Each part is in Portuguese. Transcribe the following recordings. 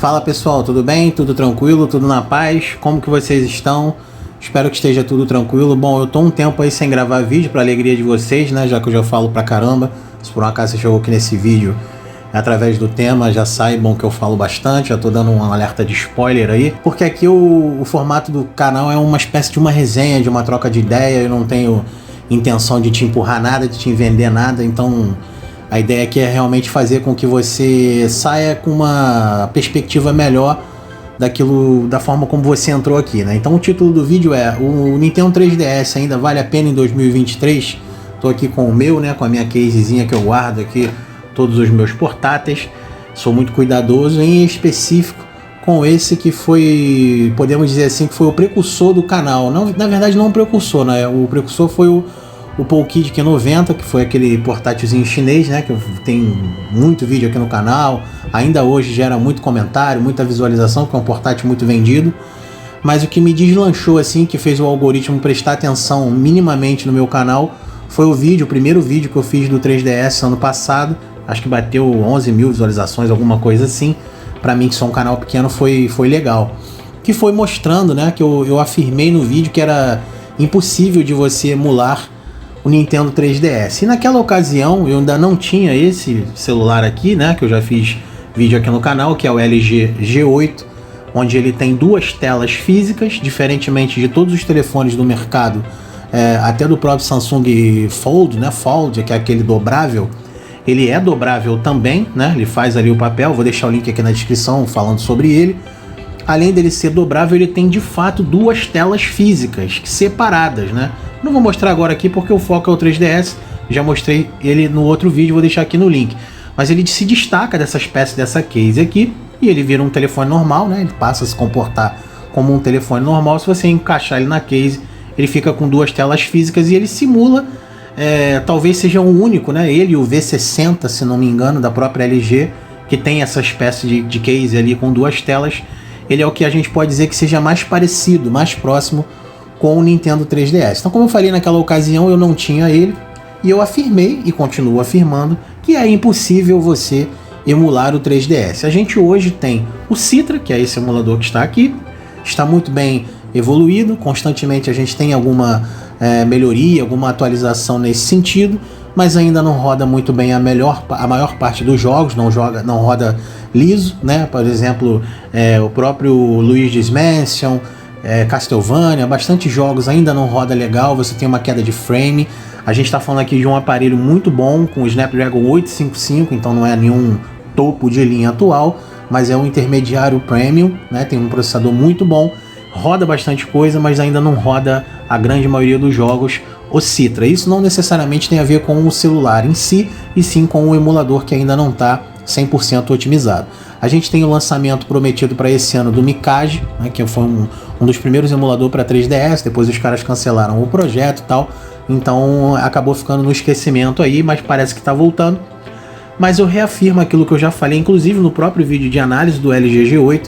Fala pessoal, tudo bem? Tudo tranquilo? Tudo na paz? Como que vocês estão? Espero que esteja tudo tranquilo. Bom, eu tô um tempo aí sem gravar vídeo para alegria de vocês, né? Já que eu já falo pra caramba. Se por um acaso você chegou aqui nesse vídeo através do tema, já saibam que eu falo bastante. Já tô dando um alerta de spoiler aí, porque aqui o formato do canal é uma espécie de uma resenha, de uma troca de ideia. Eu não tenho intenção de te empurrar nada, de te vender nada, então a ideia aqui é realmente fazer com que você saia com uma perspectiva melhor da forma como você entrou aqui, né? Então o título do vídeo é: o Nintendo 3DS ainda vale a pena em 2023? Tô aqui com o meu, né? Com a minha casezinha que eu guardo aqui todos os meus portáteis. Sou muito cuidadoso, em específico com esse que foi, podemos dizer assim, que foi o precursor do canal. Não, na verdade não o precursor, né? O precursor foi o PoleKid Q90, que foi aquele portátilzinho chinês, né? Que tem muito vídeo aqui no canal. Ainda hoje gera muito comentário, muita visualização, que é um portátil muito vendido. Mas o que me deslanchou, assim, que fez o algoritmo prestar atenção minimamente no meu canal, foi o primeiro vídeo que eu fiz do 3DS ano passado. Acho que bateu 11 mil visualizações, alguma coisa assim. Pra mim, que sou um canal pequeno, foi legal. Que foi mostrando, né, que eu afirmei no vídeo que era impossível de você emular o Nintendo 3DS. E naquela ocasião eu ainda não tinha esse celular aqui, né, que eu já fiz vídeo aqui no canal, que é o LG G8, onde ele tem duas telas físicas, diferentemente de todos os telefones do mercado, até do próprio Samsung Fold, né, Fold, que é aquele dobrável. Ele é dobrável também, né, ele faz ali o papel, vou deixar o link aqui na descrição falando sobre ele. Além dele ser dobrável, ele tem de fato duas telas físicas separadas, né? Não vou mostrar agora aqui porque o foco é o 3DS, já mostrei ele no outro vídeo, vou deixar aqui no link. Mas ele se destaca dessa espécie dessa case aqui, e ele vira um telefone normal, né? Ele passa a se comportar como um telefone normal. Se você encaixar ele na case, ele fica com duas telas físicas e ele simula, talvez seja o único, né? Ele e o V60, se não me engano, da própria LG, que tem essa espécie de case ali com duas telas. Ele é o que a gente pode dizer que seja mais parecido, mais próximo com o Nintendo 3DS. Então, como eu falei naquela ocasião, eu não tinha ele, e eu afirmei, e continuo afirmando, que é impossível você emular o 3DS. A gente hoje tem o Citra, que é esse emulador que está aqui, está muito bem evoluído, constantemente a gente tem alguma melhoria, alguma atualização nesse sentido, mas ainda não roda muito bem a maior parte dos jogos, não roda liso, né? Por exemplo, o próprio Luigi's Mansion, Castlevania, bastante jogos ainda não roda legal, você tem uma queda de frame. A gente está falando aqui de um aparelho muito bom, com o Snapdragon 855, então não é nenhum topo de linha atual, mas é um intermediário premium, né? Tem um processador muito bom, roda bastante coisa, mas ainda não roda a grande maioria dos jogos o Citra. Isso não necessariamente tem a ver com o celular em si, e sim com o emulador que ainda não está 100% otimizado. A gente tem o lançamento prometido para esse ano do Mikage, né, que foi um dos primeiros emuladores para 3DS, depois os caras cancelaram o projeto e tal, então acabou ficando no esquecimento aí, mas parece que está voltando. Mas eu reafirmo aquilo que eu já falei, inclusive no próprio vídeo de análise do LG G8,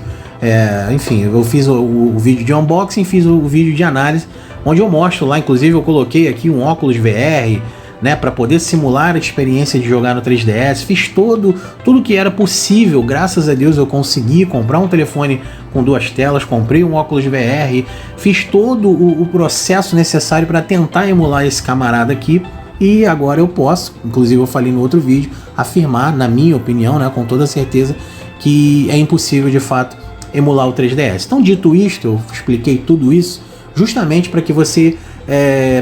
enfim, eu fiz o vídeo de unboxing, fiz o vídeo de análise, onde eu mostro lá, inclusive eu coloquei aqui um óculos VR, né, para poder simular a experiência de jogar no 3DS, fiz tudo que era possível. Graças a Deus eu consegui comprar um telefone com duas telas, comprei um óculos VR, fiz todo o processo necessário para tentar emular esse camarada aqui, e agora eu posso, inclusive eu falei no outro vídeo, afirmar, na minha opinião, né, com toda certeza, que é impossível de fato emular o 3DS. Então, dito isto, eu expliquei tudo isso justamente para que você,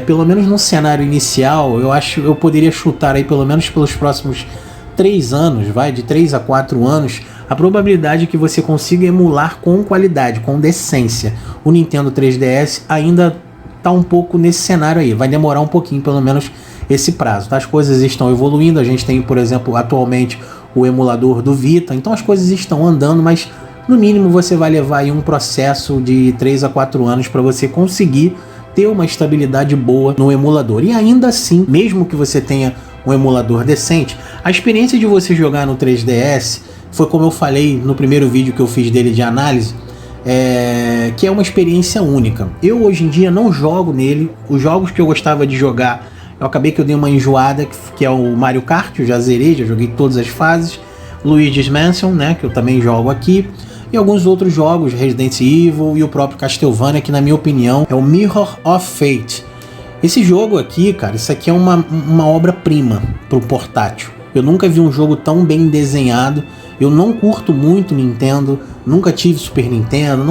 pelo menos no cenário inicial, eu poderia chutar aí pelo menos pelos próximos 3 anos, de 3 a 4 anos, a probabilidade que você consiga emular com qualidade, com decência. O Nintendo 3DS ainda está um pouco nesse cenário aí, vai demorar um pouquinho pelo menos esse prazo. Tá? As coisas estão evoluindo, a gente tem, por exemplo, atualmente o emulador do Vita, então as coisas estão andando, mas no mínimo você vai levar aí um processo de 3 a 4 anos para você conseguir ter uma estabilidade boa no emulador. E ainda assim, mesmo que você tenha um emulador decente, a experiência de você jogar no 3DS foi, como eu falei no primeiro vídeo que eu fiz dele de análise, que é uma experiência única. Eu hoje em dia não jogo nele, os jogos que eu gostava de jogar, eu acabei que eu dei uma enjoada, que é o Mario Kart, eu já zerei, já joguei todas as fases, Luigi's Mansion, né, que eu também jogo aqui, e alguns outros jogos, Resident Evil e o próprio Castlevania, que na minha opinião é o Mirror of Fate. Esse jogo aqui, cara, isso aqui é uma obra-prima pro portátil. Eu nunca vi um jogo tão bem desenhado. Eu não curto muito Nintendo, nunca tive Super Nintendo,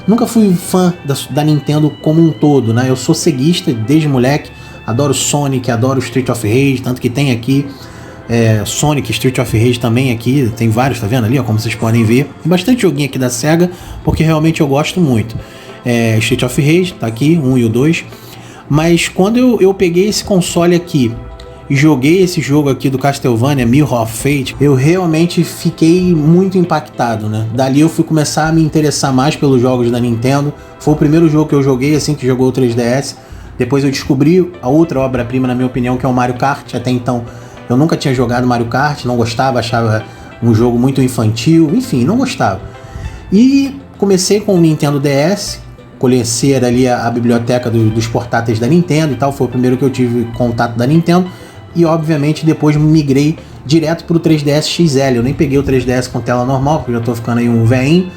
nunca fui fã da Nintendo como um todo, né? Eu sou ceguista desde moleque, adoro Sonic, adoro Street of Rage, tanto que tem aqui Sonic, Street of Rage também aqui, tem vários, tá vendo ali, ó, como vocês podem ver. Tem bastante joguinho aqui da Sega, porque realmente eu gosto muito. Street of Rage, tá aqui, 1 e o 2. Mas quando eu peguei esse console aqui e joguei esse jogo aqui do Castlevania, Mirror of Fate, eu realmente fiquei muito impactado, né? Dali eu fui começar a me interessar mais pelos jogos da Nintendo. Foi o primeiro jogo que eu joguei assim que jogou o 3DS. Depois eu descobri a outra obra-prima, na minha opinião, que é o Mario Kart. Até então eu nunca tinha jogado Mario Kart, não gostava, achava um jogo muito infantil, enfim, não gostava. E comecei com o Nintendo DS, conhecer ali a biblioteca dos portáteis da Nintendo e tal, foi o primeiro que eu tive contato da Nintendo. E obviamente depois migrei direto pro 3DS XL. Eu nem peguei o 3DS com tela normal, porque eu já tô ficando aí um velhinho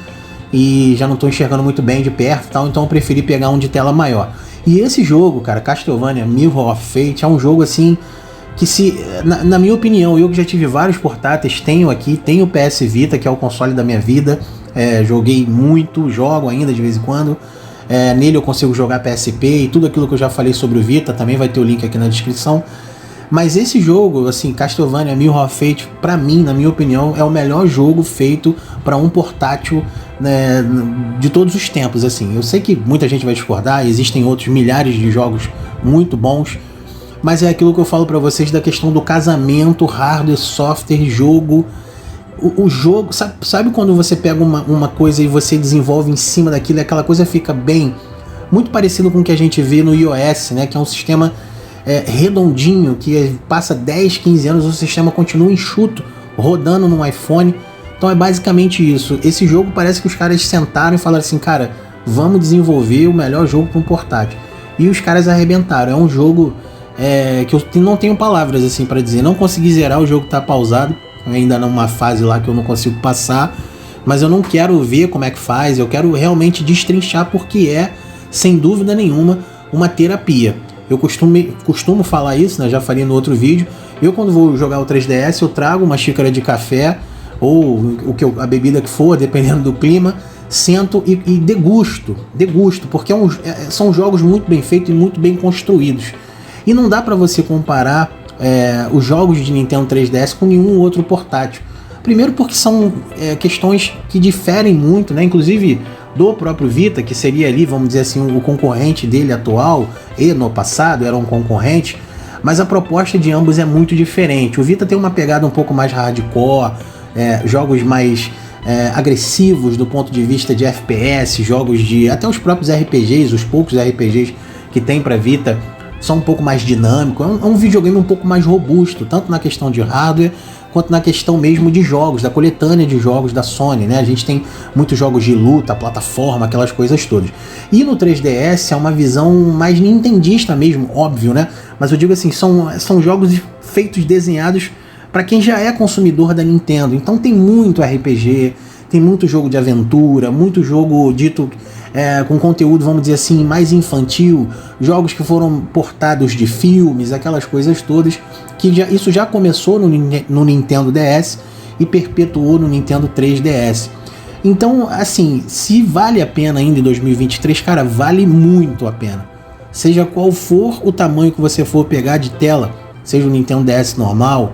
e já não tô enxergando muito bem de perto e tal, então eu preferi pegar um de tela maior. E esse jogo, cara, Castlevania Mirror of Fate, é um jogo assim que na minha opinião, eu que já tive vários portáteis, tenho o PS Vita, que é o console da minha vida, joguei muito, jogo ainda de vez em quando. Nele eu consigo jogar PSP e tudo aquilo que eu já falei sobre o Vita, também vai ter o link aqui na descrição. Mas esse jogo, assim, Castlevania Mirror of Fate, pra mim, na minha opinião, é o melhor jogo feito para um portátil, né, de todos os tempos, assim. Eu sei que muita gente vai discordar, existem outros milhares de jogos muito bons, mas é aquilo que eu falo pra vocês da questão do casamento, hardware, software, jogo. O jogo, sabe quando você pega uma coisa e você desenvolve em cima daquilo e aquela coisa fica bem, muito parecido com o que a gente vê no iOS, né, que é um sistema redondinho, que passa 10, 15 anos, o sistema continua enxuto, rodando no iPhone. Então é basicamente isso. Esse jogo parece que os caras sentaram e falaram assim, cara, vamos desenvolver o melhor jogo para um portátil. E os caras arrebentaram. É um jogo que eu não tenho palavras assim para dizer. Não consegui zerar, o jogo tá pausado, ainda numa fase lá que eu não consigo passar, mas eu não quero ver como é que faz, eu quero realmente destrinchar, porque sem dúvida nenhuma, uma terapia. Eu costumo falar isso, né? Já falei no outro vídeo. Eu, quando vou jogar o 3DS, eu trago uma xícara de café ou a bebida que for, dependendo do clima, sento e degusto, porque são jogos muito bem feitos e muito bem construídos. E não dá para você comparar os jogos de Nintendo 3DS com nenhum outro portátil. Primeiro porque são questões que diferem muito, né? Inclusive do próprio Vita, que seria ali, vamos dizer assim, o concorrente dele atual, e no passado era um concorrente, mas a proposta de ambos é muito diferente. O Vita tem uma pegada um pouco mais hardcore, jogos mais agressivos do ponto de vista de FPS, jogos até os próprios RPGs, os poucos RPGs que tem para Vita são um pouco mais dinâmicos, é um videogame um pouco mais robusto, tanto na questão de hardware quanto na questão mesmo de jogos, da coletânea de jogos da Sony, né? A gente tem muitos jogos de luta, plataforma, aquelas coisas todas. E no 3DS é uma visão mais nintendista mesmo, óbvio, né? Mas eu digo assim, são jogos feitos, desenhados para quem já é consumidor da Nintendo. Então tem muito RPG, tem muito jogo de aventura, muito jogo dito com conteúdo, vamos dizer assim, mais infantil, jogos que foram portados de filmes, aquelas coisas todas, que isso já começou no Nintendo DS e perpetuou no Nintendo 3DS. Então, assim, se vale a pena ainda em 2023, cara, vale muito a pena. Seja qual for o tamanho que você for pegar de tela, seja o Nintendo DS normal,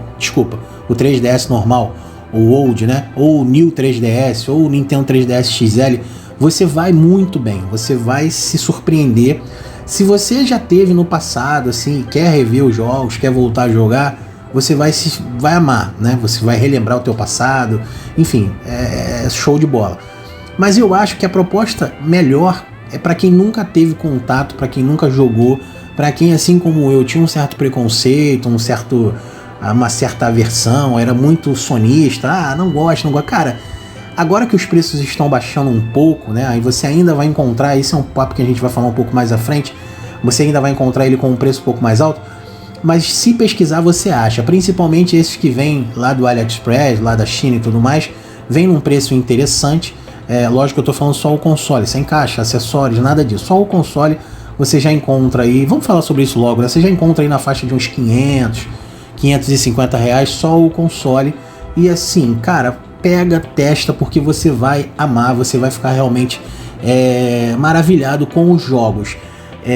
o 3DS normal, o Old, né, ou o New 3DS, ou o Nintendo 3DS XL, você vai muito bem, você vai se surpreender. Se você já teve no passado, assim, quer rever os jogos, quer voltar a jogar, você vai amar, né? Você vai relembrar o teu passado, enfim, é show de bola. Mas eu acho que a proposta melhor é para quem nunca teve contato, para quem nunca jogou, para quem, assim como eu, tinha um certo preconceito, uma certa aversão, era muito sonista, não gosto. Cara, agora que os preços estão baixando um pouco, né? Aí você ainda vai encontrar, esse é um papo que a gente vai falar um pouco mais à frente, você ainda vai encontrar ele com um preço um pouco mais alto, mas se pesquisar você acha, principalmente esses que vêm lá do AliExpress, lá da China e tudo mais, vem num preço interessante. Lógico que eu tô falando só o console, sem caixa, acessórios, nada disso, só o console você já encontra aí, vamos falar sobre isso logo, né? Você já encontra aí na faixa de uns 550 reais só o console. E assim, cara, pega, testa, porque você vai amar, você vai ficar realmente maravilhado com os jogos.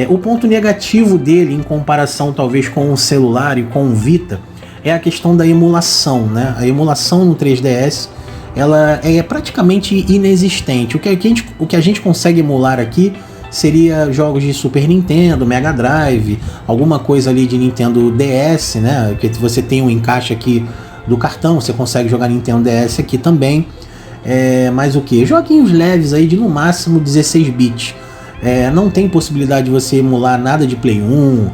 O ponto negativo dele, em comparação talvez com o celular e com o Vita, é a questão da emulação, né? A emulação no 3DS, ela é praticamente inexistente. O que a gente consegue emular aqui seria jogos de Super Nintendo, Mega Drive, alguma coisa ali de Nintendo DS, né? Que você tem um encaixe aqui do cartão, você consegue jogar Nintendo DS aqui também. Mas o que? Joguinhos leves aí de no máximo 16 bits. Não tem possibilidade de você emular nada de Play 1,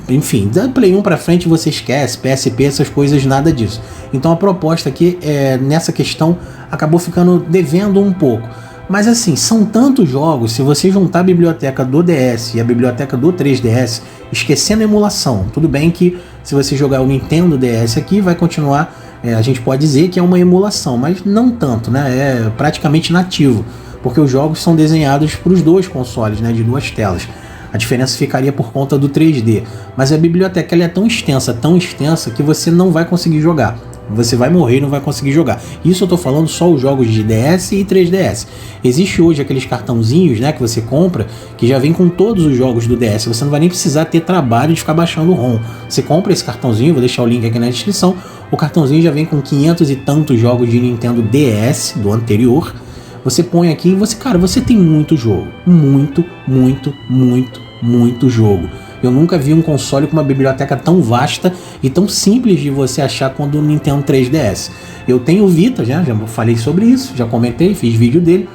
enfim, da Play 1 pra frente você esquece, PSP, essas coisas, nada disso. Então a proposta aqui, nessa questão, acabou ficando devendo um pouco. Mas assim, são tantos jogos, se você juntar a biblioteca do DS e a biblioteca do 3DS, esquecendo a emulação, tudo bem que se você jogar o Nintendo DS aqui, vai continuar, a gente pode dizer que é uma emulação, mas não tanto, né? É praticamente nativo, porque os jogos são desenhados para os dois consoles, né? De duas telas. A diferença ficaria por conta do 3D, mas a biblioteca ela é tão extensa que você não vai conseguir jogar. Você vai morrer e não vai conseguir jogar. Isso eu tô falando só os jogos de DS e 3DS. Existe hoje aqueles cartãozinhos, né, que você compra, que já vem com todos os jogos do DS. Você não vai nem precisar ter trabalho de ficar baixando o ROM. Você compra esse cartãozinho, vou deixar o link aqui na descrição. O cartãozinho já vem com 500 e tantos jogos de Nintendo DS do anterior. Você põe aqui e você tem muito jogo. Muito jogo. Eu nunca vi um console com uma biblioteca tão vasta e tão simples de você achar quanto o Nintendo 3DS. Eu tenho o Vita, já falei sobre isso, já comentei, fiz vídeo dele,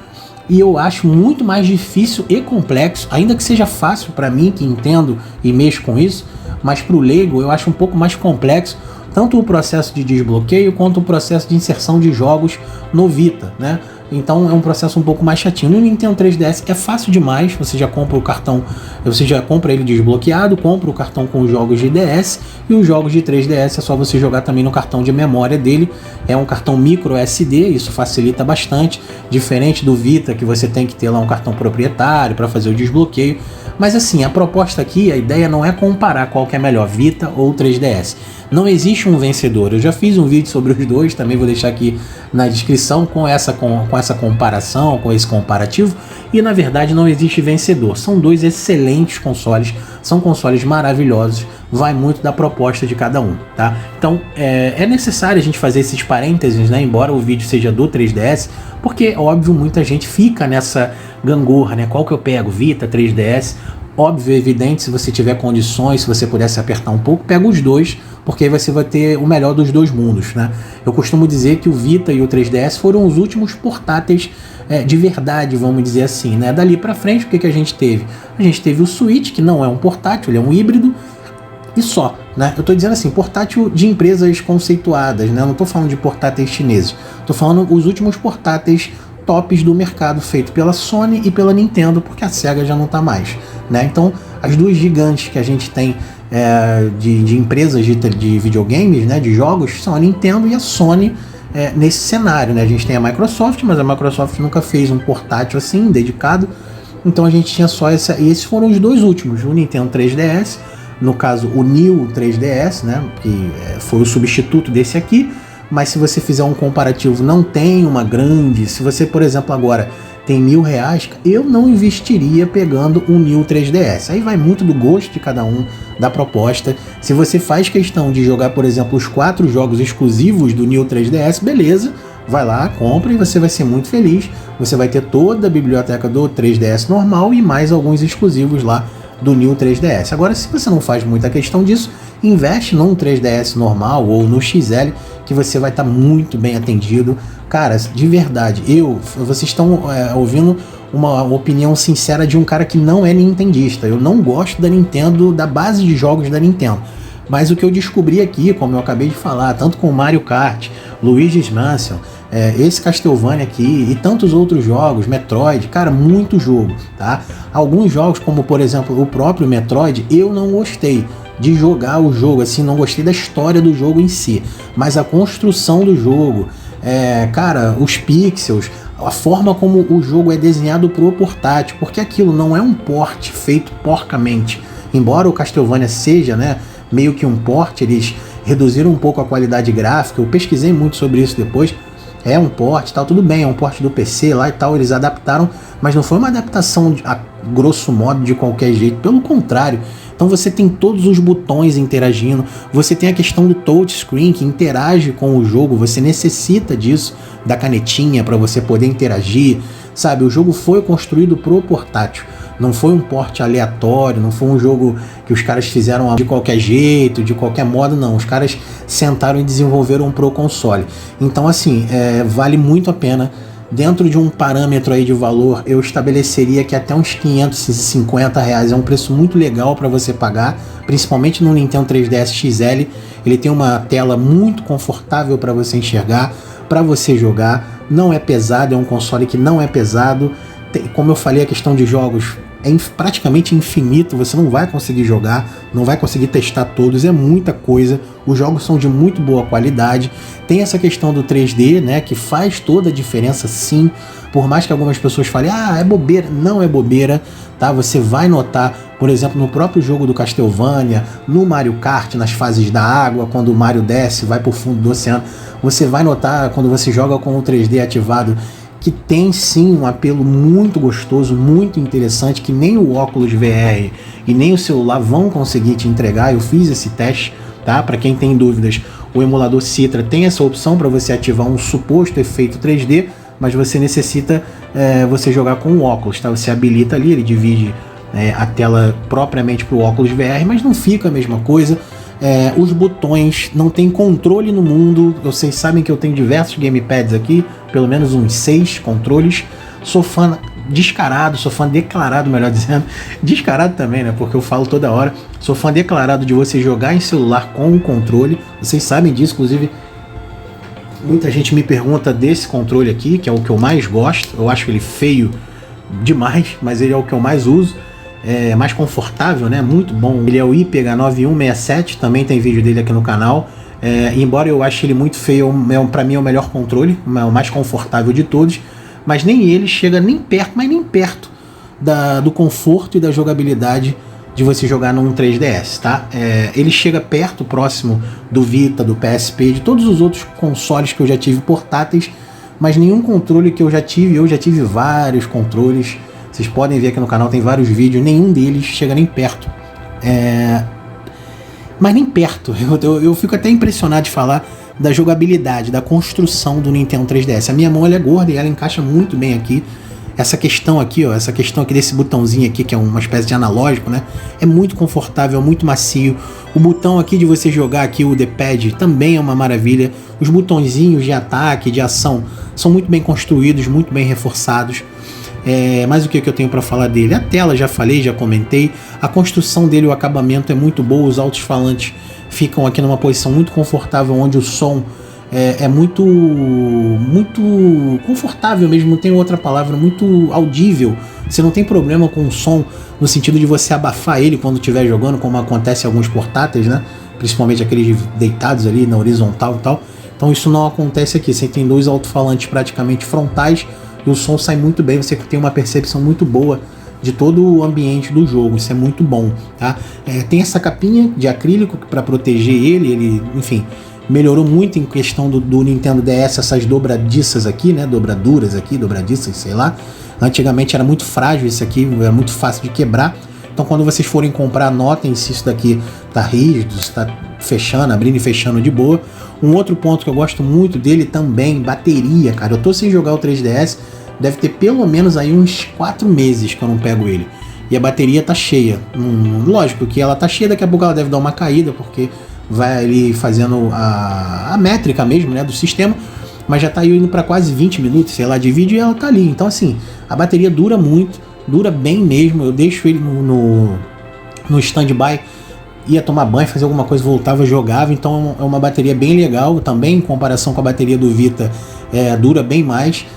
e eu acho muito mais difícil e complexo, ainda que seja fácil para mim que entendo e mexo com isso, mas para o leigo eu acho um pouco mais complexo, tanto o processo de desbloqueio quanto o processo de inserção de jogos no Vita, né? Então é um processo um pouco mais chatinho. No Nintendo 3DS é fácil demais, você já compra o cartão, você já compra ele desbloqueado, compra o cartão com os jogos de DS, e os jogos de 3DS é só você jogar também no cartão de memória dele. É um cartão micro SD, isso facilita bastante, diferente do Vita, que você tem que ter lá um cartão proprietário para fazer o desbloqueio. Mas assim, a proposta aqui, a ideia não é comparar qual que é melhor, Vita ou 3DS. Não existe um vencedor. Eu já fiz um vídeo sobre os dois, também vou deixar aqui na descrição com essa comparação, com esse comparativo. E na verdade não existe vencedor. São dois excelentes consoles, são consoles maravilhosos. Vai muito da proposta de cada um, tá? Então é necessário a gente fazer esses parênteses, né? Embora o vídeo seja do 3DS, porque óbvio muita gente fica nessa gangorra, né? Qual que eu pego? Vita, 3DS? Óbvio, evidente, se você tiver condições, se você pudesse apertar um pouco, pega os dois, porque aí você vai ter o melhor dos dois mundos, né? Eu costumo dizer que o Vita e o 3DS foram os últimos portáteis de verdade, vamos dizer assim, né? Dali pra frente, o que a gente teve? A gente teve o Switch, que não é um portátil, ele é um híbrido, e só, né? Eu tô dizendo assim, portátil de empresas conceituadas, né? Eu não tô falando de portáteis chineses, tô falando os últimos portáteis tops do mercado, feito pela Sony e pela Nintendo, porque a Sega já não tá mais, né? Então, as duas gigantes que a gente tem de empresas de videogames, né, de jogos, são a Nintendo e a Sony nesse cenário, né? A gente tem a Microsoft, mas a Microsoft nunca fez um portátil assim, dedicado, então a gente tinha só essa, e esses foram os dois últimos, o Nintendo 3DS, no caso o New 3DS, né, que foi o substituto desse aqui. Mas se você fizer um comparativo, não tem uma grande... Se você, por exemplo, agora tem R$1.000, eu não investiria pegando um New 3DS. Aí vai muito do gosto de cada um, da proposta. Se você faz questão de jogar, por exemplo, os 4 jogos exclusivos do New 3DS, beleza, vai lá, compra e você vai ser muito feliz. Você vai ter toda a biblioteca do 3DS normal e mais alguns exclusivos lá do New 3DS. Agora, se você não faz muita questão disso, investe num 3DS normal ou no XL, que você vai estar muito bem atendido. Cara, de verdade, vocês estão ouvindo uma opinião sincera de um cara que não é nintendista. Eu não gosto da Nintendo, da base de jogos da Nintendo. Mas o que eu descobri aqui, como eu acabei de falar, tanto com Mario Kart, Luigi's Mansion, esse Castlevania aqui e tantos outros jogos, Metroid, cara, muito jogo, tá? Alguns jogos, como por exemplo o próprio Metroid, eu não gostei de jogar o jogo, assim, não gostei da história do jogo em si, mas a construção do jogo, cara, os pixels, a forma como o jogo é desenhado pro portátil, porque aquilo não é um port feito porcamente. Embora o Castlevania seja, né, meio que um port, eles reduziram um pouco a qualidade gráfica, eu pesquisei muito sobre isso depois, é um port, tal, tudo bem, é um port do PC lá e tal, eles adaptaram, mas não foi uma adaptação a grosso modo de qualquer jeito, pelo contrário. Então você tem todos os botões interagindo, você tem a questão do touchscreen que interage com o jogo, você necessita disso, da canetinha para você poder interagir, sabe? O jogo foi construído pro portátil, não foi um port aleatório, não foi um jogo que os caras fizeram de qualquer jeito, de qualquer modo, não. Os caras sentaram e desenvolveram pro console. Então assim, vale muito a pena. Dentro de um parâmetro aí de valor, eu estabeleceria que até uns R$550 é um preço muito legal para você pagar, principalmente no Nintendo 3DS XL. Ele tem uma tela muito confortável para você enxergar, para você jogar. Não é pesado, é um console que não é pesado. Como eu falei, a questão de jogos é praticamente infinito, você não vai conseguir jogar, não vai conseguir testar todos, é muita coisa, os jogos são de muito boa qualidade, tem essa questão do 3D, né, que faz toda a diferença sim, por mais que algumas pessoas falem, é bobeira, não é bobeira, tá? Você vai notar, por exemplo, no próprio jogo do Castlevania, no Mario Kart, nas fases da água, quando o Mario desce, vai pro fundo do oceano, você vai notar quando você joga com o 3D ativado, que tem sim um apelo muito gostoso, muito interessante, que nem o óculos VR e nem o celular vão conseguir te entregar. Eu fiz esse teste, tá? Para quem tem dúvidas, o emulador Citra tem essa opção para você ativar um suposto efeito 3D, mas você necessita você jogar com o óculos, tá? Você habilita ali, ele divide a tela propriamente para o óculos VR, mas não fica a mesma coisa. Os botões, não tem controle no mundo. Vocês sabem que eu tenho diversos gamepads aqui, pelo menos uns 6 controles. Sou fã descarado, sou fã declarado, melhor dizendo, descarado também, né, porque eu falo toda hora, sou fã declarado de você jogar em celular com o controle. Vocês sabem disso, inclusive muita gente me pergunta desse controle aqui, que é o que eu mais gosto. Eu acho ele feio demais, mas ele é o que eu mais uso. É mais confortável, né? Muito bom. Ele é o IPH9167, também tem vídeo dele aqui no canal. Embora eu ache ele muito feio, para mim é o melhor controle, o mais confortável de todos, mas nem ele chega nem perto, mas nem perto do conforto e da jogabilidade de você jogar num 3DS, tá? Ele chega perto, próximo do Vita, do PSP, de todos os outros consoles que eu já tive portáteis, mas nenhum controle que eu já tive vários controles. Vocês podem ver aqui no canal, tem vários vídeos, nenhum deles chega nem perto. Mas nem perto, eu fico até impressionado de falar da jogabilidade, da construção do Nintendo 3DS. A minha mão ela é gorda e ela encaixa muito bem aqui. Essa questão aqui desse botãozinho aqui, que é uma espécie de analógico, né? É muito confortável, muito macio. O botão aqui de você jogar aqui, o D-pad, também é uma maravilha. Os botõezinhos de ataque, de ação, são muito bem construídos, muito bem reforçados. Mas o que eu tenho para falar dele? A tela, já falei, já comentei. A construção dele, o acabamento é muito bom. Os alto-falantes ficam aqui numa posição muito confortável, onde o som é muito confortável mesmo, não tem outra palavra, muito audível. Você não tem problema com o som, no sentido de você abafar ele quando estiver jogando, como acontece em alguns portáteis, né? Principalmente aqueles deitados ali na horizontal e tal. Então isso não acontece aqui. Você tem dois alto-falantes praticamente frontais, e o som sai muito bem, você tem uma percepção muito boa de todo o ambiente do jogo, isso é muito bom, tá? Tem essa capinha de acrílico para proteger ele, enfim, melhorou muito em questão do Nintendo DS, essas dobradiças aqui, né? Dobradiças, sei lá. Antigamente era muito frágil isso aqui, era muito fácil de quebrar. Então quando vocês forem comprar, notem se isso daqui tá rígido, se tá fechando, abrindo e fechando de boa. Um outro ponto que eu gosto muito dele também, bateria, cara. Eu tô sem jogar o 3DS, deve ter pelo menos aí uns 4 meses que eu não pego ele. E a bateria tá cheia. Lógico que ela tá cheia, daqui a pouco ela deve dar uma caída, porque vai ali fazendo a métrica mesmo, né, do sistema. Mas já tá indo para quase 20 minutos, sei lá, de vídeo, e ela tá ali. Então assim, a bateria dura muito, dura bem mesmo. Eu deixo ele no stand-by, ia tomar banho, fazer alguma coisa, voltava, jogava. Então é uma bateria bem legal. Também em comparação com a bateria do Vita, dura bem mais.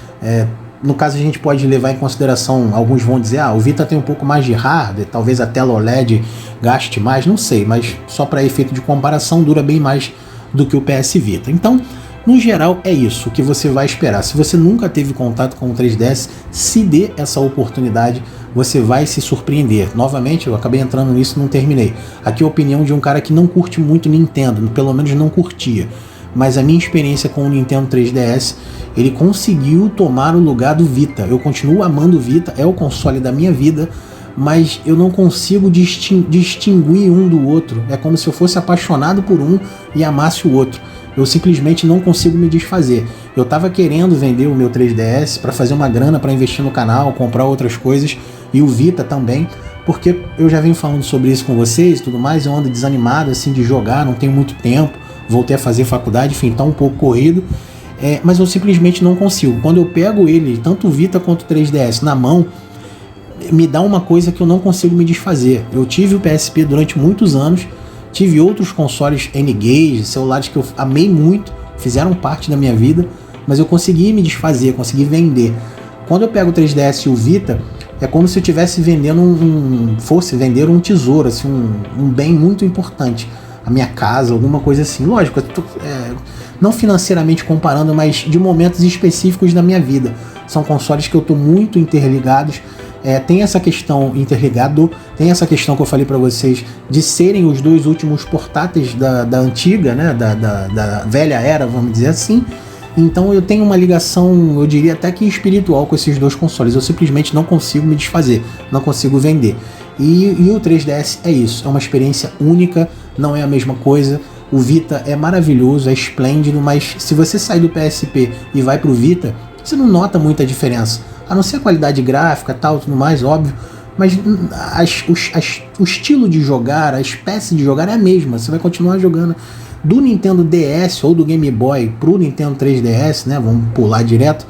No caso a gente pode levar em consideração, alguns vão dizer, o Vita tem um pouco mais de hardware, talvez a tela OLED gaste mais, não sei, mas só para efeito de comparação dura bem mais do que o PS Vita. Então No geral é isso, o que você vai esperar. Se você nunca teve contato com o 3DS, se dê essa oportunidade, você vai se surpreender. Novamente, eu acabei entrando nisso e não terminei. Aqui é a opinião de um cara que não curte muito Nintendo, pelo menos não curtia. Mas a minha experiência com o Nintendo 3DS, ele conseguiu tomar o lugar do Vita. Eu continuo amando o Vita, é o console da minha vida, mas eu não consigo distinguir um do outro. É como se eu fosse apaixonado por um e amasse o outro. Eu simplesmente não consigo me desfazer. Eu tava querendo vender o meu 3DS para fazer uma grana para investir no canal, comprar outras coisas, e o Vita também, porque eu já venho falando sobre isso com vocês e tudo mais, eu ando desanimado assim de jogar, não tenho muito tempo, voltei a fazer faculdade, enfim, tá um pouco corrido, mas eu simplesmente não consigo. Quando eu pego ele, tanto o Vita quanto o 3DS na mão, me dá uma coisa que eu não consigo me desfazer. Eu tive o PSP durante muitos anos, tive outros consoles N-Gage, celulares que eu amei muito, fizeram parte da minha vida, mas eu consegui me desfazer, consegui vender. Quando eu pego o 3DS e o Vita, é como se eu estivesse vendendo fosse vender um tesouro, assim, um bem muito importante. A minha casa, alguma coisa assim. Lógico, não financeiramente comparando, mas de momentos específicos da minha vida. São consoles que eu estou muito interligados. Tem essa questão tem essa questão que eu falei para vocês de serem os dois últimos portáteis da antiga, né, da velha era, vamos dizer assim. Então eu tenho uma ligação, eu diria até que espiritual com esses dois consoles. Eu simplesmente não consigo me desfazer, não consigo vender. E o 3DS é isso, é uma experiência única, não é a mesma coisa. O Vita é maravilhoso, é esplêndido, mas se você sair do PSP e vai pro Vita, você não nota muita diferença. A não ser a qualidade gráfica, tal, tudo mais, óbvio, mas o estilo de jogar, a espécie de jogar é a mesma, você vai continuar jogando. Do Nintendo DS ou do Game Boy pro Nintendo 3DS, né, vamos pular direto,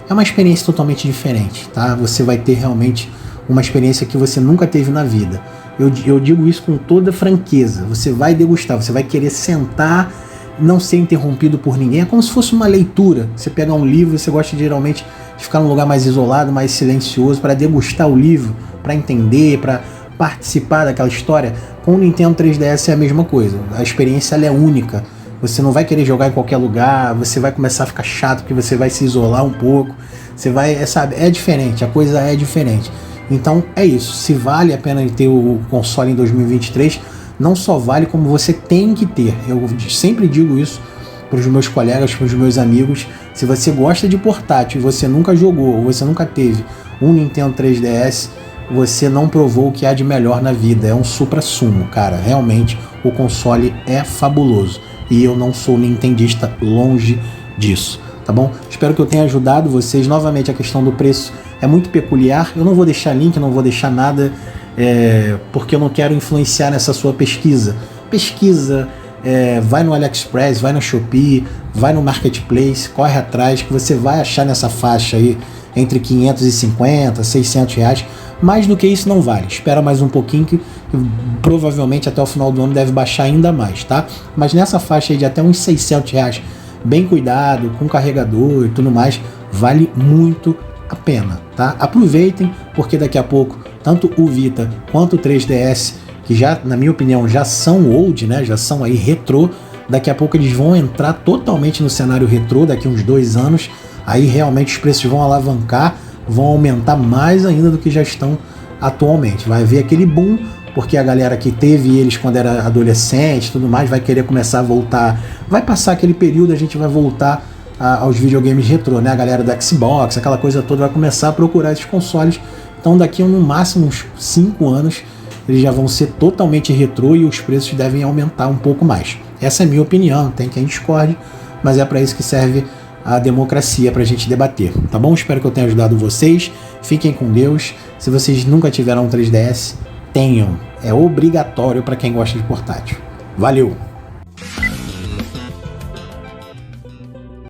é uma experiência totalmente diferente, tá? Você vai ter realmente uma experiência que você nunca teve na vida. Eu digo isso com toda franqueza, você vai degustar, você vai querer sentar, não ser interrompido por ninguém, é como se fosse uma leitura. Você pega um livro, você gosta geralmente de ficar num lugar mais isolado, mais silencioso, para degustar o livro, para entender, para participar daquela história. Com o Nintendo 3DS é a mesma coisa, a experiência ela é única, você não vai querer jogar em qualquer lugar, você vai começar a ficar chato porque você vai se isolar um pouco, você vai, sabe, é diferente, a coisa é diferente. Então é isso, se vale a pena ter o console em 2023, não só vale como você tem que ter. Eu sempre digo isso para os meus colegas, para os meus amigos, se você gosta de portátil e você nunca jogou, ou você nunca teve um Nintendo 3DS, você não provou o que há de melhor na vida, é um supra-sumo, cara, realmente o console é fabuloso, e eu não sou nintendista, longe disso, tá bom? Espero que eu tenha ajudado vocês. Novamente, a questão do preço é muito peculiar, eu não vou deixar link, não vou deixar nada, porque eu não quero influenciar nessa sua pesquisa. Vai no AliExpress, vai no Shopee, vai no Marketplace, corre atrás que você vai achar nessa faixa aí entre 550, 600 reais. Mais do que isso não vale, espera mais um pouquinho que provavelmente até o final do ano deve baixar ainda mais, tá? Mas nessa faixa aí de até uns 600 reais, bem cuidado, com carregador e tudo mais, vale muito a pena, tá? Aproveitem, porque daqui a pouco tanto o Vita quanto o 3DS, que já, na minha opinião, já são old, né? Já são aí retrô, daqui a pouco eles vão entrar totalmente no cenário retrô, daqui a uns 2 anos, aí realmente os preços vão alavancar, vão aumentar mais ainda do que já estão atualmente. Vai haver aquele boom, porque a galera que teve eles quando era adolescente e tudo mais, vai querer começar a voltar, vai passar aquele período, a gente vai voltar aos videogames retrô, né? A galera do Xbox, aquela coisa toda, vai começar a procurar esses consoles. Então daqui a no máximo uns 5 anos, eles já vão ser totalmente retrô e os preços devem aumentar um pouco mais. Essa é a minha opinião, tem quem discorde, mas é para isso que serve a democracia, para a gente debater, tá bom? Espero que eu tenha ajudado vocês, fiquem com Deus. Se vocês nunca tiveram um 3DS, tenham, é obrigatório para quem gosta de portátil. Valeu!